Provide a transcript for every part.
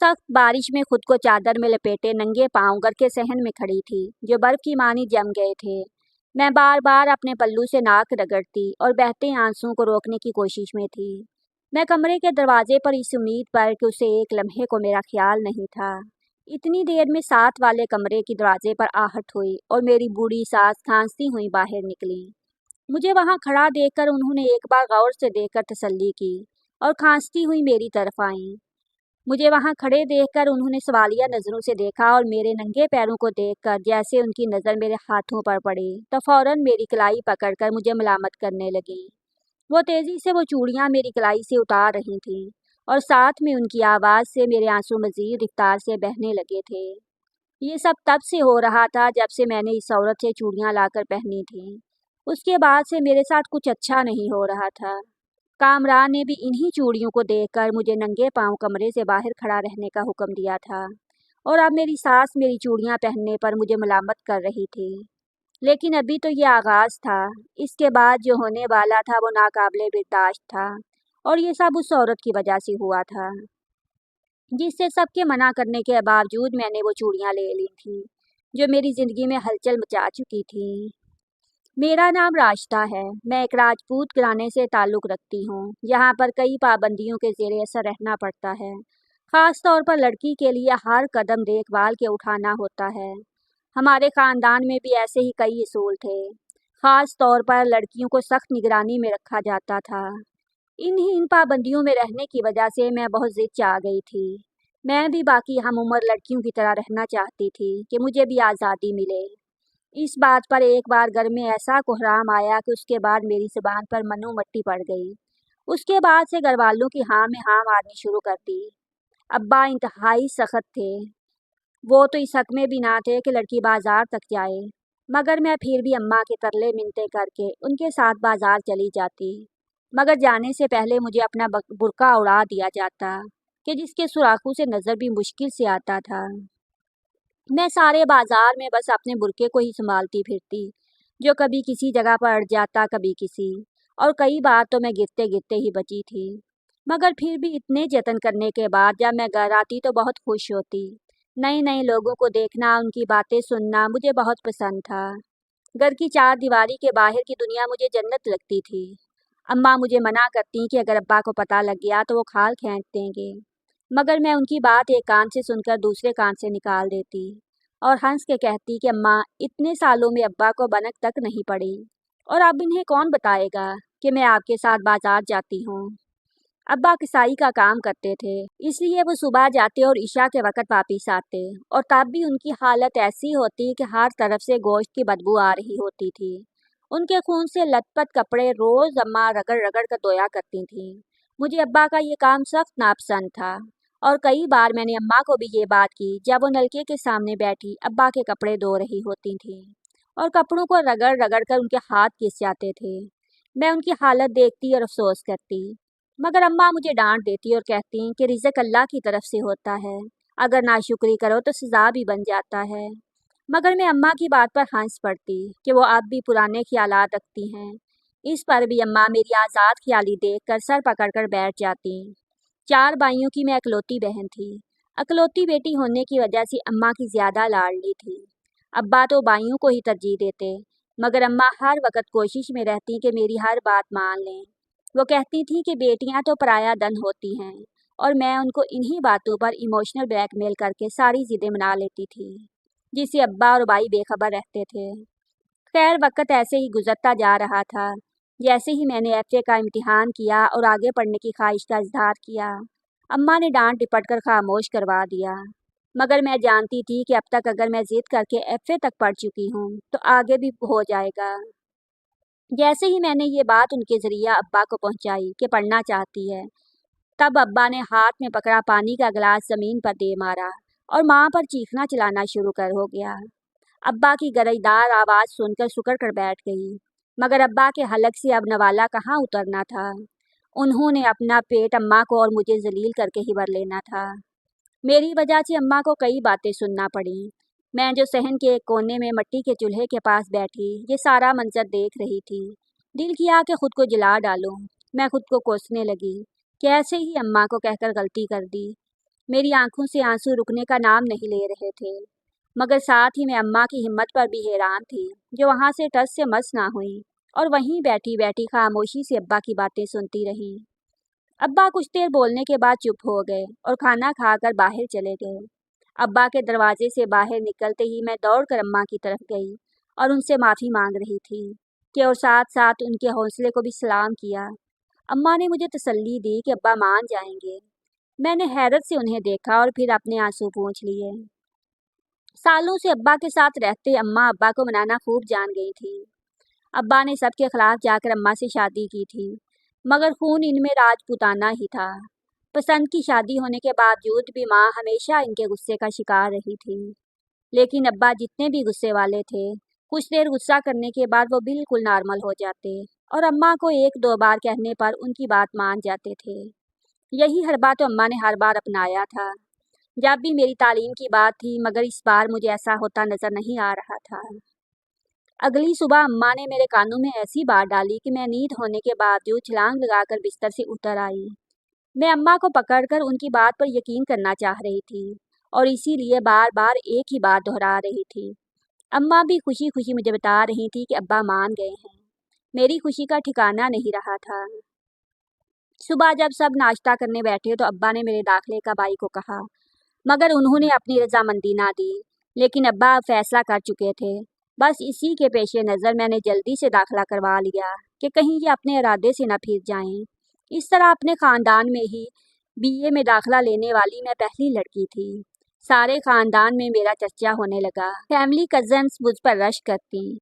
सख्त बारिश में खुद को चादर में लपेटे नंगे पांव घर के सहन में खड़ी थी, जो बर्फ की मानी जम गए थे। मैं बार बार अपने पल्लू से नाक रगड़ती और बहते आंसुओं को रोकने की कोशिश में थी। मैं कमरे के दरवाजे पर इस उम्मीद पर कि उसे एक लम्हे को मेरा ख्याल नहीं था। इतनी देर में साथ वाले कमरे के दरवाजे पर आहट हुई और मेरी बूढ़ी सास खांसती हुई बाहर निकली। मुझे वहां खड़ा देखकर उन्होंने एक बार गौर से देखकर तसल्ली की और खांसती हुई मेरी तरफ आईं। मुझे वहां खड़े देखकर उन्होंने सवालिया नज़रों से देखा और मेरे नंगे पैरों को देखकर जैसे उनकी नज़र मेरे हाथों पर पड़ी तो फौरन मेरी कलाई पकड़कर मुझे मलामत करने लगी। वो तेज़ी से वो चूड़ियां मेरी कलाई से उतार रही थीं और साथ में उनकी आवाज़ से मेरे आंसू मज़ीद रफ्तार से बहने लगे थे। ये सब तब से हो रहा था जब से मैंने इस औरत से चूड़ियां लाकर पहनी थीं। उसके बाद से मेरे साथ कुछ अच्छा नहीं हो रहा था। कामरान ने भी इन्हीं चूड़ियों को देखकर मुझे नंगे पांव कमरे से बाहर खड़ा रहने का हुक्म दिया था और अब मेरी सास मेरी चूड़ियां पहनने पर मुझे मलामत कर रही थी। लेकिन अभी तो ये आगाज़ था। इसके बाद जो होने वाला था वो नाकाबिले बर्दाश्त था और ये सब उस औरत की वजह से हुआ था, जिससे सबके मना करने के बावजूद मैंने वो चूड़ियां ले ली थी, जो मेरी ज़िंदगी में हलचल मचा चुकी थी। मेरा नाम राशिदा है। मैं एक राजपूत घराने से ताल्लुक़ रखती हूँ, यहाँ पर कई पाबंदियों के ज़ेरे असर रहना पड़ता है। ख़ास तौर पर लड़की के लिए हर कदम देखभाल के उठाना होता है। हमारे ख़ानदान में भी ऐसे ही कई असूल थे। ख़ास तौर पर लड़कियों को सख्त निगरानी में रखा जाता था। इन पाबंदियों में रहने की वजह से मैं बहुत ज़िद चा गई थी। मैं भी बाकी हम उम्र लड़कियों की तरह रहना चाहती थी कि मुझे भी आज़ादी मिले। इस बात पर एक बार घर में ऐसा कोहराम आया कि उसके बाद मेरी ज़ुबान पर मनु मट्टी पड़ गई। उसके बाद से घर वालों की हाँ में हाँ मारनी शुरू कर दी। अब्बा इंतहाई सख्त थे। वो तो इस हक में भी ना थे कि लड़की बाजार तक जाए, मगर मैं फिर भी अम्मा के तरले मिन्नतें करके उनके साथ बाजार चली जाती। मगर जाने से पहले मुझे अपना बुर्का उड़ा दिया जाता कि जिसके सुराखों से नज़र भी मुश्किल से आता था। मैं सारे बाजार में बस अपने बुर्के को ही संभालती फिरती, जो कभी किसी जगह पर अड़ जाता, कभी किसी, और कई बार तो मैं गिरते गिरते ही बची थी। मगर फिर भी इतने जतन करने के बाद जब मैं घर आती तो बहुत खुश होती। नए नए लोगों को देखना, उनकी बातें सुनना मुझे बहुत पसंद था। घर की चार दीवारी के बाहर की दुनिया मुझे जन्नत लगती थी। अम्मा मुझे मना करती कि अगर अब्बा को पता लग गया तो वो खाल खींच देंगे, मगर मैं उनकी बात एक कान से सुनकर दूसरे कान से निकाल देती और हंस के कहती कि अम्मा, इतने सालों में अब्बा को भनक तक नहीं पड़ी और अब इन्हें कौन बताएगा कि मैं आपके साथ बाजार जाती हूँ। अब्बा किसाई का काम करते थे, इसलिए वो सुबह जाते और इशा के वक़्त वापिस आते, और तब भी उनकी हालत ऐसी होती कि हर तरफ से गोश्त की बदबू आ रही होती थी। उनके खून से लथपथ कपड़े रोज़ अम्मा रगड़ रगड़ कर धोया करती थीं। मुझे अब्बा का ये काम सख्त नापसंद था और कई बार मैंने अम्मा को भी ये बात की जब वो नलके के सामने बैठी अब्बा के कपड़े धो रही होती थीं और कपड़ों को रगड़ रगड़ कर उनके हाथ घिस जाते थे। मैं उनकी हालत देखती और अफसोस करती, मगर अम्मा मुझे डांट देती और कहती कि रिज़्क अल्लाह की तरफ से होता है, अगर नाशुक्री करो तो सज़ा भी बन जाता है। मगर मैं अम्मा की बात पर हंस पड़ती कि वो अब भी पुराने ख्यालात रखती हैं। इस पर भी अम्मा मेरी आज़ाद ख्याली देखकर सर पकड़कर बैठ जाती। चार भाइयों की मैं इकलौती बहन थी। इकलौती बेटी होने की वजह से अम्मा की ज़्यादा लाडली थी। अब्बा तो भाइयों को ही तरजीह देते, मगर अम्मा हर वक्त कोशिश में रहती कि मेरी हर बात मान लें। वो कहती थी कि बेटियां तो पराया धन होती हैं, और मैं उनको इन्हीं बातों पर इमोशनल ब्लैकमेल करके सारी ज़िद्दें मना लेती थी, जिससे अब्बा और भाई बेखबर रहते थे। खैर, वक्त ऐसे ही गुजरता जा रहा था। जैसे ही मैंने एफए का इम्तिहान किया और आगे पढ़ने की ख्वाहिश का इजहार किया, अम्मा ने डांट डिपट कर खामोश करवा दिया। मगर मैं जानती थी कि अब तक अगर मैं जिद करके एफए तक पढ़ चुकी हूँ तो आगे भी हो जाएगा। जैसे ही मैंने ये बात उनके ज़रिए अब्बा को पहुँचाई कि पढ़ना चाहती है, तब अब्बा ने हाथ में पकड़ा पानी का गिलास ज़मीन पर दे मारा और माँ पर चीखना चिल्लाना शुरू कर हो गया। अब्बा की गरजदार आवाज़ सुनकर सुकड़ कर बैठ गई, मगर अब्बा के हलक से अब नवाला कहाँ उतरना था। उन्होंने अपना पेट अम्मा को और मुझे जलील करके ही भर लेना था। मेरी वजह से अम्मा को कई बातें सुनना पड़ी। मैं जो सहन के एक कोने में मिट्टी के चूल्हे के पास बैठी ये सारा मंजर देख रही थी, दिल किया कि खुद को जला डालूं। मैं खुद को कोसने लगी, कैसे ही अम्मा को कहकर गलती कर दी। मेरी आंखों से आंसू रुकने का नाम नहीं ले रहे थे, मगर साथ ही मैं अम्मा की हिम्मत पर भी हैरान थी, जो वहाँ से टस से मस ना हुई और वहीं बैठी बैठी खामोशी से अब्बा की बातें सुनती रही। अब्बा कुछ देर बोलने के बाद चुप हो गए और खाना खाकर बाहर चले गए। अब्बा के दरवाजे से बाहर निकलते ही मैं दौड़कर अम्मा की तरफ गई और उनसे माफ़ी मांग रही थी कि और साथ साथ उनके हौसले को भी सलाम किया। अम्मा ने मुझे तसल्ली दी कि अब्बा मान जाएंगे। मैंने हैरत से उन्हें देखा और फिर अपने आंसू पोंछ लिए। सालों से अब्बा के साथ रहते अम्मा अब्बा को मनाना खूब जान गई थी। अब्बा ने सबके खिलाफ जाकर अम्मा से शादी की थी, मगर खून इनमें राजपूताना ही था। पसंद की शादी होने के बावजूद भी माँ हमेशा इनके गुस्से का शिकार रही थी। लेकिन अब्बा जितने भी गुस्से वाले थे, कुछ देर गुस्सा करने के बाद वो बिल्कुल नॉर्मल हो जाते और अम्मा को एक दो बार कहने पर उनकी बात मान जाते थे। यही हरबा तो अम्मा ने हर बार अपनाया था जब भी मेरी तालीम की बात थी, मगर इस बार मुझे ऐसा होता नजर नहीं आ रहा था। अगली सुबह अम्मा ने मेरे कानों में ऐसी बात डाली कि मैं नींद होने के बावजूद छलांग लगाकर बिस्तर से उतर आई। मैं अम्मा को पकड़कर उनकी बात पर यकीन करना चाह रही थी और इसीलिए बार बार एक ही बात दोहरा रही थी। अम्मा भी खुशी खुशी मुझे बता रही थी कि अब्बा मान गए हैं। मेरी खुशी का ठिकाना नहीं रहा था। सुबह जब सब नाश्ता करने बैठे तो अब्बा ने मेरे दाखिले का बाई को कहा, मगर उन्होंने अपनी रजामंदी ना दी। लेकिन अब्बा अब फैसला कर चुके थे। बस इसी के पेश नज़र मैंने जल्दी से दाखिला करवा लिया कि कहीं ये अपने इरादे से न फिर जाएं। इस तरह अपने ख़ानदान में ही बीए में दाखिला लेने वाली मैं पहली लड़की थी। सारे ख़ानदान में मेरा चर्चा होने लगा। फैमिली कज़न्स मुझ पर रश करती,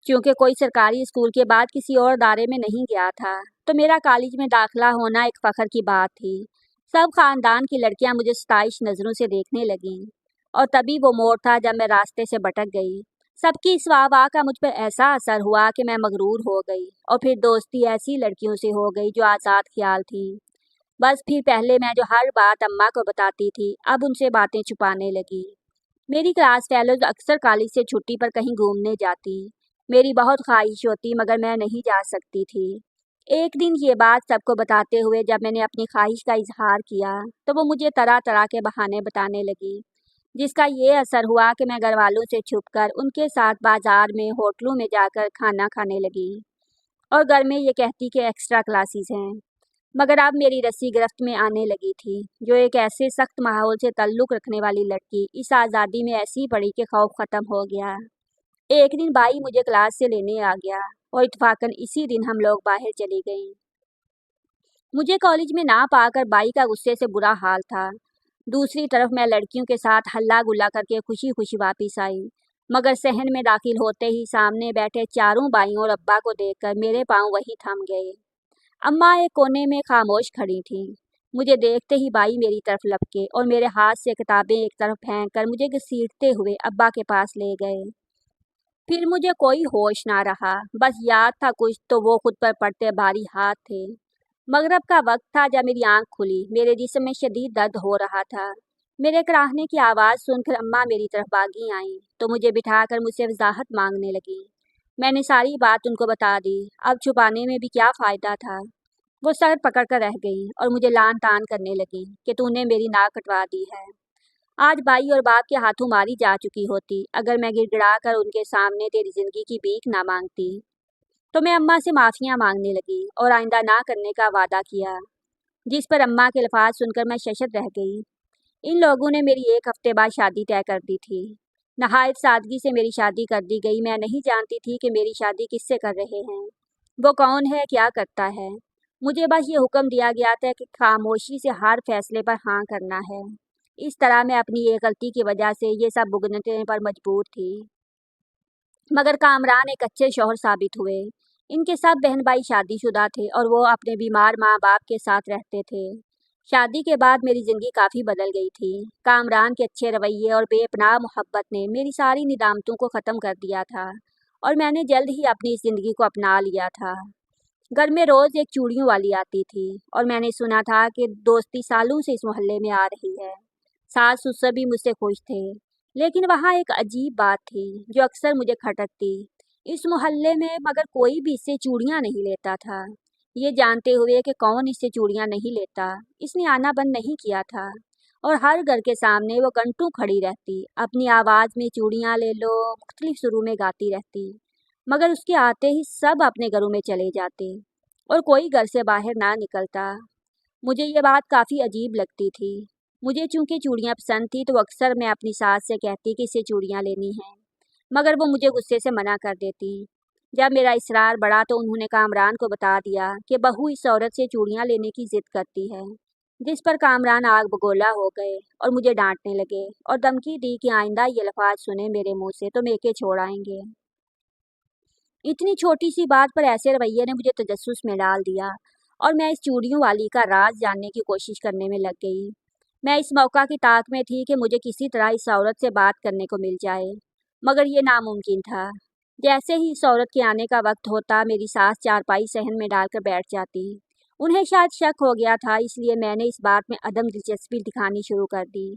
क्योंकि कोई सरकारी स्कूल के बाद किसी और दायरे में नहीं गया था, तो मेरा कॉलेज में दाखिला होना एक फ़ख्र की बात थी। सब खानदान की लड़कियां मुझे सताइश नज़रों से देखने लगीं और तभी वो मोड़ था जब मैं रास्ते से भटक गई। सबकी इस वाह का मुझ पर ऐसा असर हुआ कि मैं मगरूर हो गई और फिर दोस्ती ऐसी लड़कियों से हो गई जो आज़ाद ख्याल थी। बस फिर पहले मैं जो हर बात अम्मा को बताती थी, अब उनसे बातें छुपाने लगी। मेरी क्लास फेलोज अक्सर कॉलेज से छुट्टी पर कहीं घूमने जाती। मेरी बहुत ख्वाहिश होती, मगर मैं नहीं जा सकती थी। एक दिन ये बात सबको बताते हुए जब मैंने अपनी ख्वाहिश का इजहार किया, तो वो मुझे तरह तरह के बहाने बताने लगी, जिसका ये असर हुआ कि मैं घर वालों से छुपकर उनके साथ बाजार में होटलों में जाकर खाना खाने लगी और घर में ये कहती कि एक्स्ट्रा क्लासेस हैं। मगर अब मेरी रस्सी गिरफ्त में आने लगी थी। जो एक ऐसे सख्त माहौल से ताल्लुक़ रखने वाली लड़की इस आज़ादी में ऐसी पड़ी कि खौफ ख़त्म हो गया। एक दिन भाई मुझे क्लास से लेने आ गया और इत्तेफाकन इसी दिन हम लोग बाहर चली गईं। मुझे कॉलेज में ना पाकर बाई का गुस्से से बुरा हाल था। दूसरी तरफ मैं लड़कियों के साथ हल्ला गुल्ला करके खुशी खुशी वापस आई, मगर सहन में दाखिल होते ही सामने बैठे चारों बाइयों और अब्बा को देखकर मेरे पाँव वहीं थम गए। अम्मा एक कोने में खामोश खड़ी थीं। मुझे देखते ही बाई मेरी तरफ लपके और मेरे हाथ से किताबें एक तरफ फेंक कर मुझे घसीटते हुए अब्बा के पास ले गए। फिर मुझे कोई होश ना रहा, बस याद था कुछ तो वो खुद पर पड़ते भारी हाथ थे। मगरिब का वक्त था जब मेरी आंख खुली। मेरे जिस्म में शदीद दर्द हो रहा था। मेरे कराहने की आवाज़ सुनकर अम्मा मेरी तरफ भागी आईं तो मुझे बिठाकर मुझसे वजाहत मांगने लगी। मैंने सारी बात उनको बता दी। अब छुपाने में भी क्या फ़ायदा था। वो सर पकड़ कर रह गई और मुझे लान तान करने लगी कि तूने मेरी नाक कटवा दी है। आज भाई और बाप के हाथों मारी जा चुकी होती अगर मैं गिड़गिड़ा कर उनके सामने तेरी ज़िंदगी की भीख ना मांगती। तो मैं अम्मा से माफ़ियाँ मांगने लगी और आइंदा ना करने का वादा किया, जिस पर अम्मा के अल्फाज सुनकर मैं शशद रह गई। इन लोगों ने मेरी एक हफ्ते बाद शादी तय कर दी थी। नहायत सादगी से मेरी शादी कर दी गई। मैं नहीं जानती थी कि मेरी शादी किससे कर रहे हैं, वो कौन है, क्या करता है। मुझे बस ये हुक्म दिया गया था कि खामोशी से हर फैसले पर हाँ करना है। इस तरह मैं अपनी एक गलती की वजह से ये सब भुगतने पर मजबूर थी। मगर कामरान एक अच्छे शौहर साबित हुए। इनके सब बहन भाई शादीशुदा थे और वो अपने बीमार माँ बाप के साथ रहते थे। शादी के बाद मेरी ज़िंदगी काफ़ी बदल गई थी। कामरान के अच्छे रवैये और बेपनाह मोहब्बत ने मेरी सारी निदामतों को ख़त्म कर दिया था और मैंने जल्द ही अपनी इस ज़िंदगी को अपना लिया था। घर में रोज़ एक चूड़ियों वाली आती थी और मैंने सुना था कि दोस्ती सालों से इस मोहल्ले में आ रही है। सास ससुर भी मुझसे खुश थे, लेकिन वहाँ एक अजीब बात थी जो अक्सर मुझे खटकती। इस मोहल्ले में मगर कोई भी इससे चूड़ियाँ नहीं लेता था। ये जानते हुए कि कौन इससे चूड़ियाँ नहीं लेता, इसने आना बंद नहीं किया था اور ہر گھر کے سامنے وہ گھنٹوں کھڑی رہتی، اپنی آواز میں چوڑیاں لے لو مختلف سروں میں گاتی رہتی، مگر اس کے آتے ہی سب اپنے گھروں میں چلے جاتے اور کوئی گھر سے باہر نہ نکلتا۔ مجھے یہ بات کافی عجیب لگتی تھی۔ مجھے چونکہ چوڑیاں پسند تھی تو اکثر میں اپنی ساس سے کہتی کہ اسے چوڑیاں لینی ہیں، مگر وہ مجھے غصے سے منع کر دیتی۔ جب میرا اصرار بڑھا تو انہوں نے کامران کو بتا دیا کہ بہو اس عورت سے چوڑیاں لینے کی ضد کرتی ہے، جس پر کامران آگ بگولا ہو گئے اور مجھے ڈانٹنے لگے اور دھمکی دی کہ آئندہ یہ الفاظ سنے میرے منہ سے تو میکے چھوڑ آئیں گے۔ اتنی چھوٹی سی بات پر ایسے رویے نے مجھے تجسس میں ڈال دیا اور میں اس چوڑیوں والی کا راز جاننے کی کوشش کرنے میں لگ گئی۔ میں اس موقع کی طاق میں تھی کہ مجھے کسی طرح اس عورت سے بات کرنے کو مل جائے، مگر یہ ناممکن تھا۔ جیسے ہی اس عورت کے آنے کا وقت ہوتا میری ساس چارپائی صحن میں ڈال کر بیٹھ جاتی۔ انہیں شاید شک ہو گیا تھا، اس لیے میں نے اس بات میں عدم دلچسپی دکھانی شروع کر دی۔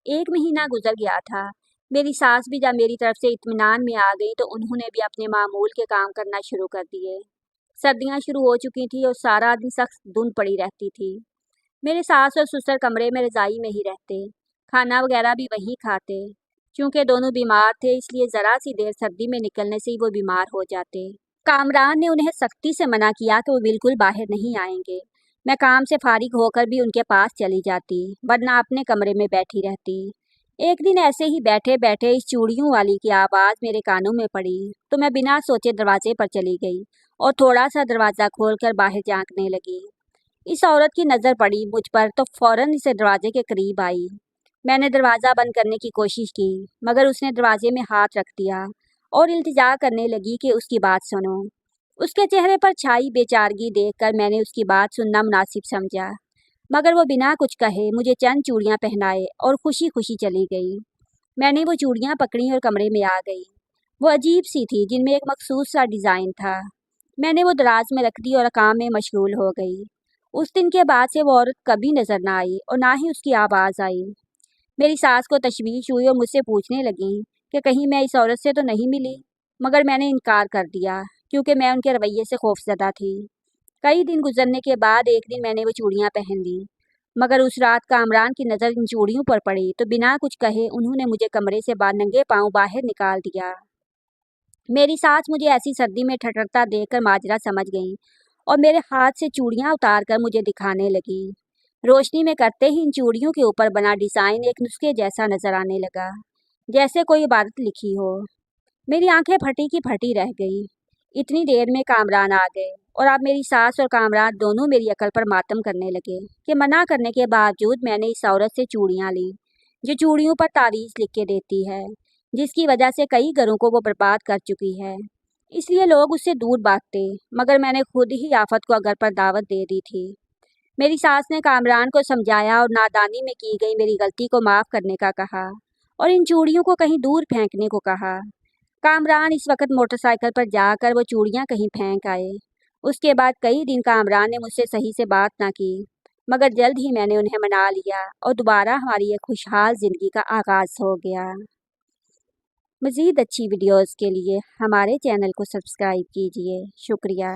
1 مہینہ گزر گیا تھا۔ میری ساس بھی جب میری طرف سے اطمینان میں آ گئی تو انہوں نے بھی اپنے معمول کے کام کرنا شروع کر دیے۔ سردیاں شروع ہو چکی تھی اور سارا دن سخت دھند پڑی رہتی تھی۔ میرے ساس اور سسر کمرے میں رضائی میں ہی رہتے، کھانا وغیرہ بھی وہیں کھاتے۔ چونکہ دونوں بیمار تھے اس لیے ذرا سی دیر سردی میں نکلنے سے ہی وہ بیمار ہو جاتے۔ کامران نے انہیں سختی سے منع کیا کہ وہ بالکل باہر نہیں آئیں گے۔ میں کام سے فارغ ہو کر بھی ان کے پاس چلی جاتی، ورنہ اپنے کمرے میں بیٹھی رہتی۔ ایک دن ایسے ہی بیٹھے بیٹھے اس چوڑیوں والی کی آواز میرے کانوں میں پڑی تو میں بنا سوچے دروازے پر چلی گئی اور تھوڑا سا دروازہ کھول کر باہر جھانکنے لگی۔ اس عورت کی نظر پڑی مجھ پر تو فوراً اسے دروازے کے قریب آئی۔ میں نے دروازہ بند کرنے کی کوشش کی، مگر اس نے دروازے میں ہاتھ رکھ دیا اور التجا کرنے لگی کہ اس کی بات سنو۔ اس کے چہرے پر چھائی بے چارگی دیکھ کر میں نے اس کی بات سننا مناسب سمجھا، مگر وہ بنا کچھ کہے مجھے چند چوڑیاں پہنائے اور خوشی خوشی چلی گئی۔ میں نے وہ چوڑیاں پکڑی اور کمرے میں آ گئی۔ وہ عجیب سی تھی، جن میں ایک مخصوص سا ڈیزائن تھا۔ میں نے وہ دراز میں رکھ دی اور کام میں مشغول ہو گئی۔ اس دن کے بعد سے وہ عورت کبھی نظر نہ آئی اور نہ ہی اس کی آواز آئی۔ میری ساس کو تشویش ہوئی اور مجھ سے پوچھنے لگی کہ کہیں میں اس عورت سے تو نہیں ملی، مگر میں نے انکار کر دیا کیونکہ میں ان کے رویے سے خوفزدہ تھی۔ کئی دن گزرنے کے بعد ایک دن میں نے وہ چوڑیاں پہن لی، مگر اس رات کامران کی نظر ان چوڑیوں پر پڑی تو بنا کچھ کہے انہوں نے مجھے کمرے سے ننگے پاؤں باہر نکال دیا۔ میری ساس مجھے ایسی سردی میں ٹھٹرتا دیکھ کر ماجرا سمجھ گئی اور میرے ہاتھ سے چوڑیاں اتار کر مجھے دکھانے لگی۔ روشنی میں کرتے ہی ان چوڑیوں کے اوپر بنا ڈیزائن ایک نسخے جیسا نظر آنے لگا، جیسے کوئی عبارت لکھی ہو۔ میری آنکھیں پھٹی کی پھٹی رہ گئی۔ اتنی دیر میں کامران آ گئے اور اب میری ساس اور کامران دونوں میری عقل پر ماتم کرنے لگے کہ منع کرنے کے باوجود میں نے اس عورت سے چوڑیاں لی جو چوڑیوں پر تعویذ لکھ کے دیتی ہے، جس کی وجہ سے کئی گھروں کو وہ برباد کر چکی ہے۔ اس لیے لوگ اس سے دور بھاگتے، مگر میں نے خود ہی آفت کو گھر پر دعوت دے دی تھی۔ میری ساس نے کامران کو سمجھایا اور نادانی میں کی گئی میری غلطی کو معاف کرنے کا کہا اور ان چوڑیوں کو کہیں دور پھینکنے کو کہا۔ کامران اس وقت موٹر سائیکل پر جا کر وہ چوڑیاں کہیں پھینک آئے۔ اس کے بعد کئی دن کامران نے مجھ سے صحیح سے بات نہ کی، مگر جلد ہی میں نے انہیں منا لیا اور دوبارہ ہماری ایک خوشحال زندگی کا آغاز ہو گیا۔ مزید اچھی ویڈیوز کے لیے ہمارے چینل کو سبسکرائب کیجیے۔ شکریہ۔